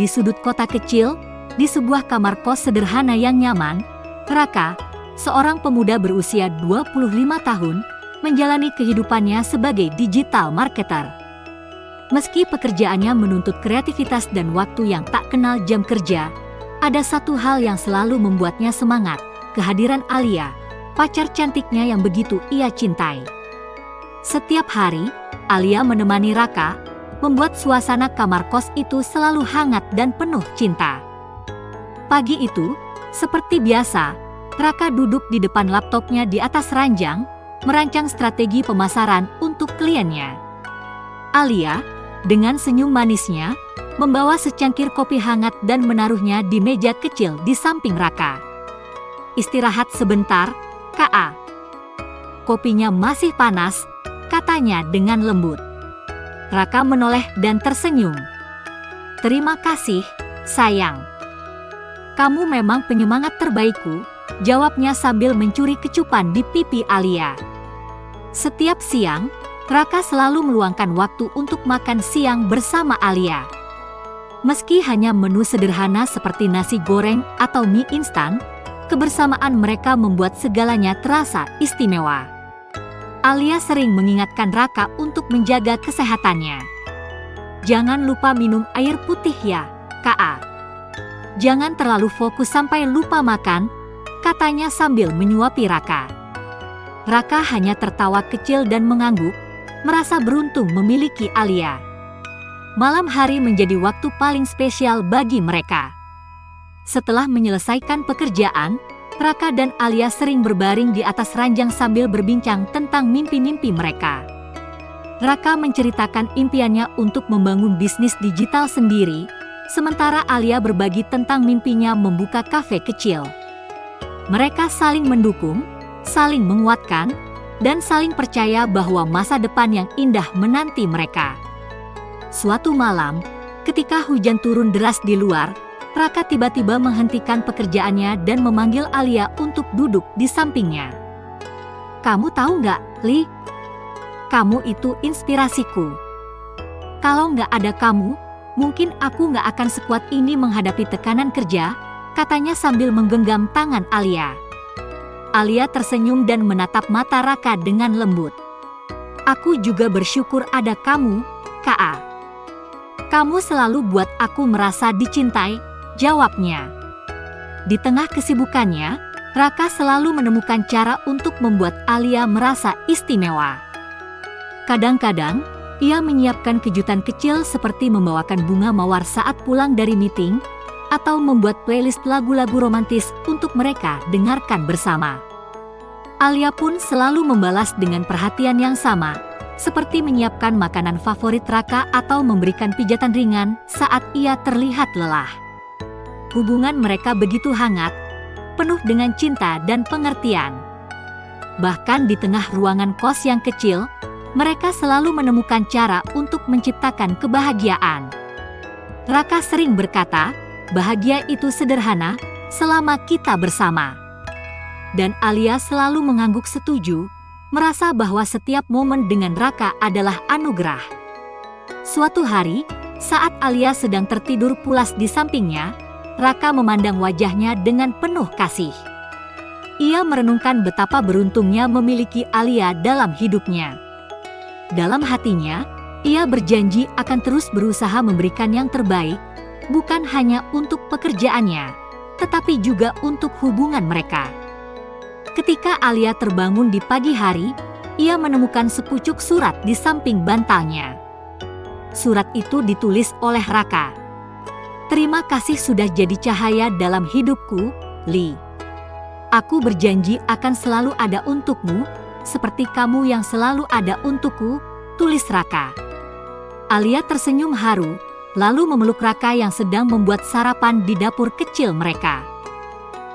di sudut kota kecil, di sebuah kamar kos sederhana yang nyaman, Raka, seorang pemuda berusia 25 tahun, menjalani kehidupannya sebagai digital marketer. Meski pekerjaannya menuntut kreativitas dan waktu yang tak kenal jam kerja, ada satu hal yang selalu membuatnya semangat, kehadiran Alia, pacar cantiknya yang begitu ia cintai. Setiap hari, Alia menemani Raka, membuat suasana kamar kos itu selalu hangat dan penuh cinta. Pagi itu, seperti biasa, Raka duduk di depan laptopnya di atas ranjang, merancang strategi pemasaran untuk kliennya. Alia, dengan senyum manisnya, membawa secangkir kopi hangat dan menaruhnya di meja kecil di samping Raka. "Istirahat sebentar, Ka. Kopinya masih panas," katanya dengan lembut. Raka menoleh dan tersenyum. "Terima kasih, sayang. Kamu memang penyemangat terbaikku," jawabnya sambil mencuri kecupan di pipi Alia. Setiap siang, Raka selalu meluangkan waktu untuk makan siang bersama Alia. Meski hanya menu sederhana seperti nasi goreng atau mie instan, kebersamaan mereka membuat segalanya terasa istimewa. Alia sering mengingatkan Raka untuk menjaga kesehatannya. "Jangan lupa minum air putih ya, Ka. Jangan terlalu fokus sampai lupa makan," katanya sambil menyuapi Raka. Raka hanya tertawa kecil dan mengangguk, merasa beruntung memiliki Alia. Malam hari menjadi waktu paling spesial bagi mereka. Setelah menyelesaikan pekerjaan, Raka dan Alia sering berbaring di atas ranjang sambil berbincang tentang mimpi-mimpi mereka. Raka menceritakan impiannya untuk membangun bisnis digital sendiri, sementara Alia berbagi tentang mimpinya membuka kafe kecil. Mereka saling mendukung, saling menguatkan, dan saling percaya bahwa masa depan yang indah menanti mereka. Suatu malam, ketika hujan turun deras di luar, Raka tiba-tiba menghentikan pekerjaannya dan memanggil Alia untuk duduk di sampingnya. "Kamu tahu nggak, Li? Kamu itu inspirasiku. Kalau nggak ada kamu, mungkin aku nggak akan sekuat ini menghadapi tekanan kerja," katanya sambil menggenggam tangan Alia. Alia tersenyum dan menatap mata Raka dengan lembut. "Aku juga bersyukur ada kamu, Ka. Kamu selalu buat aku merasa dicintai," jawabnya. Di tengah kesibukannya, Raka selalu menemukan cara untuk membuat Alia merasa istimewa. Kadang-kadang, ia menyiapkan kejutan kecil seperti membawakan bunga mawar saat pulang dari meeting, atau membuat playlist lagu-lagu romantis untuk mereka dengarkan bersama. Alia pun selalu membalas dengan perhatian yang sama, seperti menyiapkan makanan favorit Raka atau memberikan pijatan ringan saat ia terlihat lelah. Hubungan mereka begitu hangat, penuh dengan cinta dan pengertian. Bahkan di tengah ruangan kos yang kecil, mereka selalu menemukan cara untuk menciptakan kebahagiaan. Raka sering berkata, "Bahagia itu sederhana, selama kita bersama." Dan Alia selalu mengangguk setuju, merasa bahwa setiap momen dengan Raka adalah anugerah. Suatu hari, saat Alia sedang tertidur pulas di sampingnya, Raka memandang wajahnya dengan penuh kasih. Ia merenungkan betapa beruntungnya memiliki Alia dalam hidupnya. Dalam hatinya, ia berjanji akan terus berusaha memberikan yang terbaik, bukan hanya untuk pekerjaannya, tetapi juga untuk hubungan mereka. Ketika Alia terbangun di pagi hari, ia menemukan sepucuk surat di samping bantalnya. Surat itu ditulis oleh Raka. "Terima kasih sudah jadi cahaya dalam hidupku, Li. Aku berjanji akan selalu ada untukmu, seperti kamu yang selalu ada untukku," tulis Raka. Alia tersenyum haru, lalu memeluk Raka yang sedang membuat sarapan di dapur kecil mereka.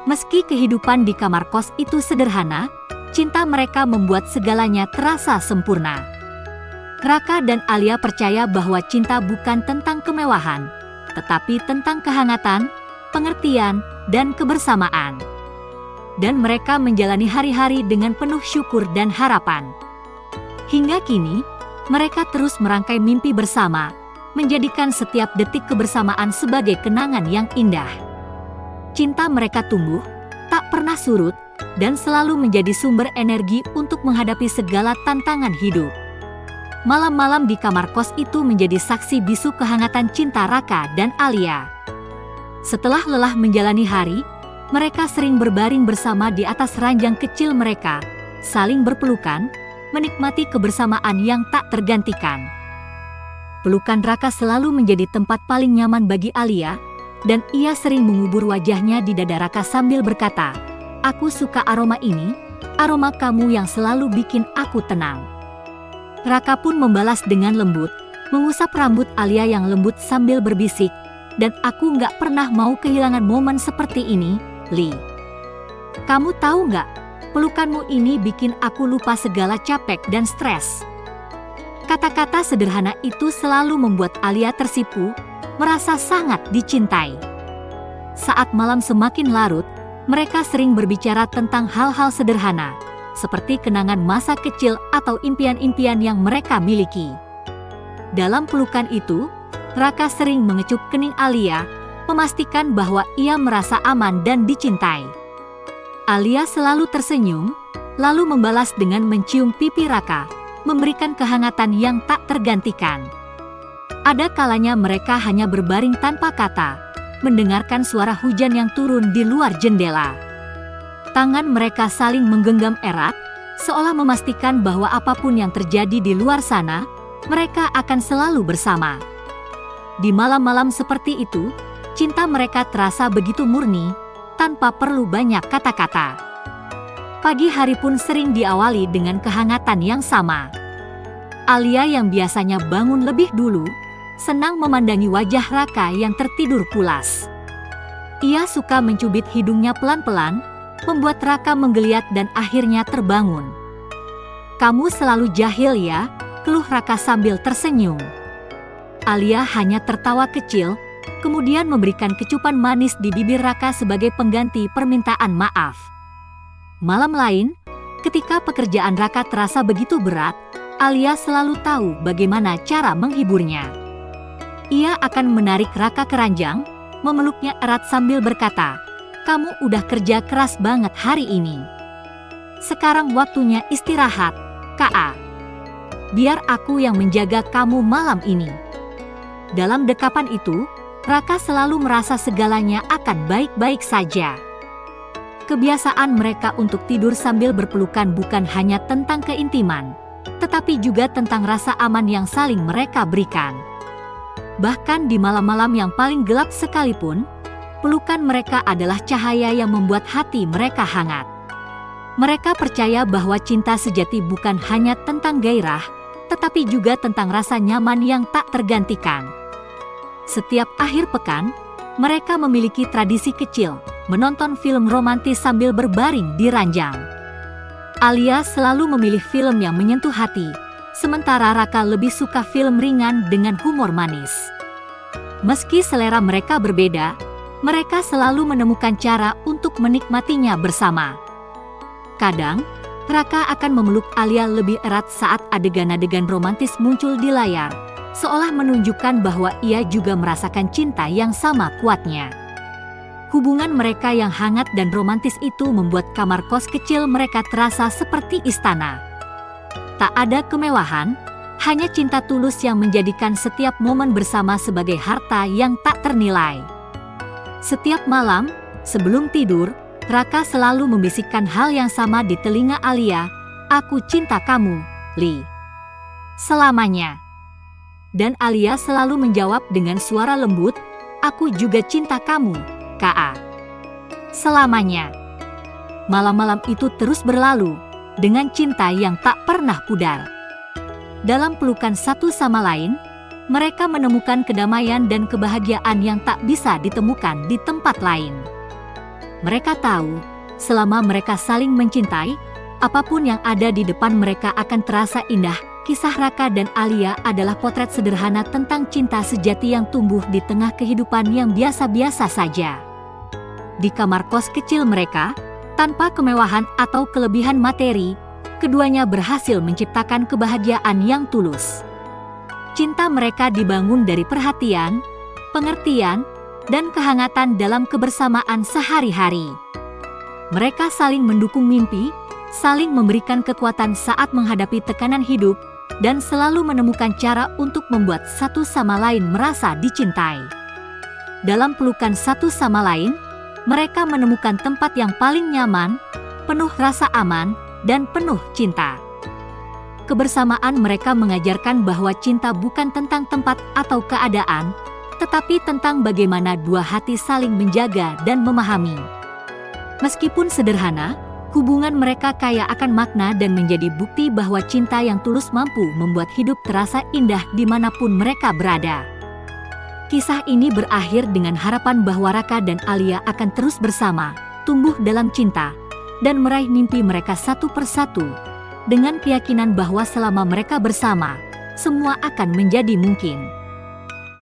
Meski kehidupan di kamar kos itu sederhana, cinta mereka membuat segalanya terasa sempurna. Raka dan Alia percaya bahwa cinta bukan tentang kemewahan, tetapi tentang kehangatan, pengertian, dan kebersamaan. Dan mereka menjalani hari-hari dengan penuh syukur dan harapan. Hingga kini, mereka terus merangkai mimpi bersama, menjadikan setiap detik kebersamaan sebagai kenangan yang indah. Cinta mereka tumbuh, tak pernah surut, dan selalu menjadi sumber energi untuk menghadapi segala tantangan hidup. Malam-malam di kamar kos itu menjadi saksi bisu kehangatan cinta Raka dan Alia. Setelah lelah menjalani hari, mereka sering berbaring bersama di atas ranjang kecil mereka, saling berpelukan, menikmati kebersamaan yang tak tergantikan. Pelukan Raka selalu menjadi tempat paling nyaman bagi Alia, dan ia sering mengubur wajahnya di dada Raka sambil berkata, "Aku suka aroma ini, aroma kamu yang selalu bikin aku tenang." Raka pun membalas dengan lembut, mengusap rambut Alia yang lembut sambil berbisik, "Dan aku nggak pernah mau kehilangan momen seperti ini, Li. Kamu tahu nggak, pelukanmu ini bikin aku lupa segala capek dan stres." Kata-kata sederhana itu selalu membuat Alia tersipu, merasa sangat dicintai. Saat malam semakin larut, mereka sering berbicara tentang hal-hal sederhana, seperti kenangan masa kecil atau impian-impian yang mereka miliki. Dalam pelukan itu, Raka sering mengecup kening Alia, memastikan bahwa ia merasa aman dan dicintai. Alia selalu tersenyum, lalu membalas dengan mencium pipi Raka, memberikan kehangatan yang tak tergantikan. Ada kalanya mereka hanya berbaring tanpa kata, mendengarkan suara hujan yang turun di luar jendela. Tangan mereka saling menggenggam erat, seolah memastikan bahwa apapun yang terjadi di luar sana, mereka akan selalu bersama. Di malam-malam seperti itu, cinta mereka terasa begitu murni, tanpa perlu banyak kata-kata. Pagi hari pun sering diawali dengan kehangatan yang sama. Alia yang biasanya bangun lebih dulu, senang memandangi wajah Raka yang tertidur pulas. Ia suka mencubit hidungnya pelan-pelan, membuat Raka menggeliat dan akhirnya terbangun. "Kamu selalu jahil ya," keluh Raka sambil tersenyum. Alia hanya tertawa kecil, kemudian memberikan kecupan manis di bibir Raka sebagai pengganti permintaan maaf. Malam lain, ketika pekerjaan Raka terasa begitu berat, Alia selalu tahu bagaimana cara menghiburnya. Ia akan menarik Raka ke ranjang, memeluknya erat sambil berkata, "Kamu udah kerja keras banget hari ini. Sekarang waktunya istirahat, Ka. Biar aku yang menjaga kamu malam ini." Dalam dekapan itu, Raka selalu merasa segalanya akan baik-baik saja. Kebiasaan mereka untuk tidur sambil berpelukan bukan hanya tentang keintiman, tetapi juga tentang rasa aman yang saling mereka berikan. Bahkan di malam-malam yang paling gelap sekalipun, pelukan mereka adalah cahaya yang membuat hati mereka hangat. Mereka percaya bahwa cinta sejati bukan hanya tentang gairah, tetapi juga tentang rasa nyaman yang tak tergantikan. Setiap akhir pekan, mereka memiliki tradisi kecil, menonton film romantis sambil berbaring di ranjang. Alia selalu memilih film yang menyentuh hati, sementara Raka lebih suka film ringan dengan humor manis. Meski selera mereka berbeda, mereka selalu menemukan cara untuk menikmatinya bersama. Kadang, Raka akan memeluk Alia lebih erat saat adegan-adegan romantis muncul di layar, seolah menunjukkan bahwa ia juga merasakan cinta yang sama kuatnya. Hubungan mereka yang hangat dan romantis itu membuat kamar kos kecil mereka terasa seperti istana. Tak ada kemewahan, hanya cinta tulus yang menjadikan setiap momen bersama sebagai harta yang tak ternilai. Setiap malam, sebelum tidur, Raka selalu membisikkan hal yang sama di telinga Alia, "Aku cinta kamu, Li. Selamanya." Dan Alia selalu menjawab dengan suara lembut, "Aku juga cinta kamu, Ka. Selamanya." Malam-malam itu terus berlalu, dengan cinta yang tak pernah pudar. Dalam pelukan satu sama lain, mereka menemukan kedamaian dan kebahagiaan yang tak bisa ditemukan di tempat lain. Mereka tahu, selama mereka saling mencintai, apapun yang ada di depan mereka akan terasa indah. Kisah Raka dan Alia adalah potret sederhana tentang cinta sejati yang tumbuh di tengah kehidupan yang biasa-biasa saja. Di kamar kos kecil mereka, tanpa kemewahan atau kelebihan materi, keduanya berhasil menciptakan kebahagiaan yang tulus. Cinta mereka dibangun dari perhatian, pengertian, dan kehangatan dalam kebersamaan sehari-hari. Mereka saling mendukung mimpi, saling memberikan kekuatan saat menghadapi tekanan hidup, dan selalu menemukan cara untuk membuat satu sama lain merasa dicintai. Dalam pelukan satu sama lain, mereka menemukan tempat yang paling nyaman, penuh rasa aman, dan penuh cinta. Kebersamaan mereka mengajarkan bahwa cinta bukan tentang tempat atau keadaan, tetapi tentang bagaimana dua hati saling menjaga dan memahami. Meskipun sederhana, hubungan mereka kaya akan makna dan menjadi bukti bahwa cinta yang tulus mampu membuat hidup terasa indah dimanapun mereka berada. Kisah ini berakhir dengan harapan bahwa Raka dan Alia akan terus bersama, tumbuh dalam cinta, dan meraih mimpi mereka satu persatu, dengan keyakinan bahwa selama mereka bersama, semua akan menjadi mungkin.